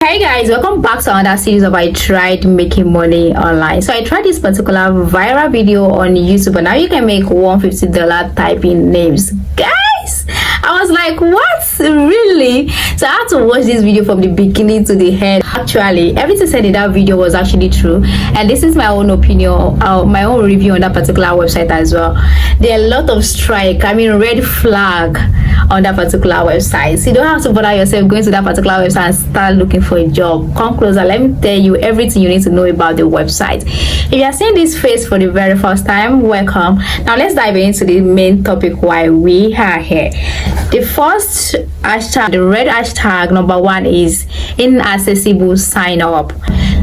Hey guys, welcome back to another series of I tried making money online. So I tried this particular viral video on YouTube, and now you can make $150 typing names. Guys, I was like, what? Really? So I had to watch this video from the beginning to the end. Actually, everything said in that video was actually true, and this is my own opinion, my own review on that particular website as well. There are a lot of red flag on that particular website. So you don't have to bother yourself going to that particular website and start looking for a job. Come closer, let me tell you everything you need to know about the website. If you are seeing this face for the very first time, welcome. Now let's dive into the main topic why we are here. The first hashtag, the red hashtag number 1, is inaccessible sign up.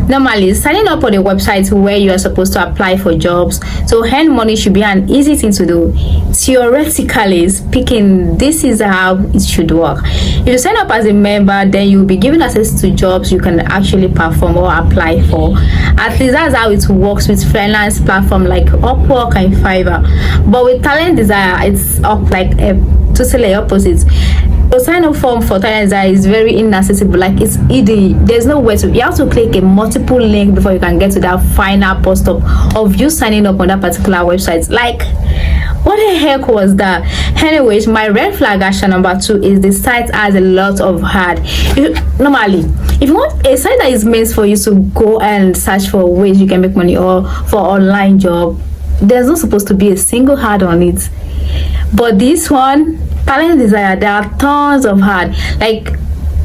Normally, signing up on the website where you are supposed to apply for jobs to earn money should be an easy thing to do. Theoretically speaking, this is how it should work. If you sign up as a member, then you'll be given access to jobs you can actually perform or apply for. At least that's how it works with freelance platform like Upwork and Fiverr. But with Talent Desire, it's up like a totally opposite. The sign up form for Talent Desire is very inaccessible. Like, it's hidden. There's no way to, you have to click a multiple link before you can get to that final post stop of you signing up on that particular website. Like, what the heck was that? Anyways, my red flag action number 2 is the site has a lot of ad. Normally, if you want a site that is meant for you to go and search for ways you can make money or for online job, there's not supposed to be a single ad on it. But this one, Talent Desire, there are tons of ads. Like,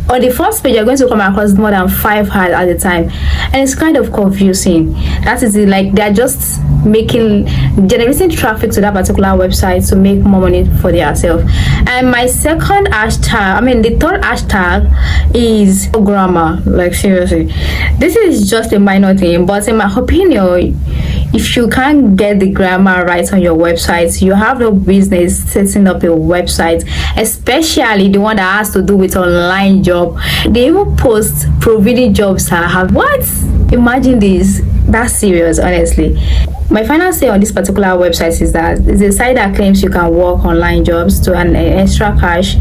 on the first page, you're going to come across more than 5 ads at a time, and it's kind of confusing. That is it. Like, they're just generating traffic to that particular website to make more money for themselves. And my second hashtag, the third hashtag is grammar. Like, seriously, this is just a minor thing, but in my opinion, if you can't get the grammar right on your website, you have no business setting up a website, especially the one that has to do with online job. They even post providing jobs I have. What? Imagine this. That's serious, honestly. My final say on this particular website is that it's a site that claims you can work online jobs to earn extra cash.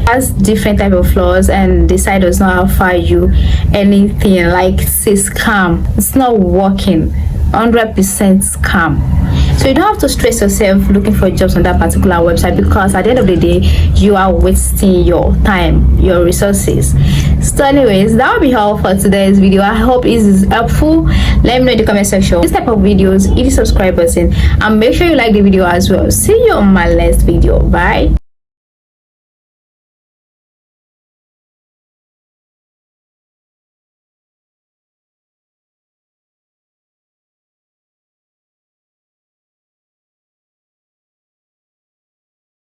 Has different type of flaws, and the site does not offer you anything. Like, it's a scam. It's not working. 100% scam. So you don't have to stress yourself looking for jobs on that particular website, because at the end of the day, you are wasting your time, your resources. So anyways, that will be all for today's video. I hope it is helpful. Let me know in the comment section this type of videos, hit the subscribe button, and make sure you like the video as well. See you on my next video. Bye.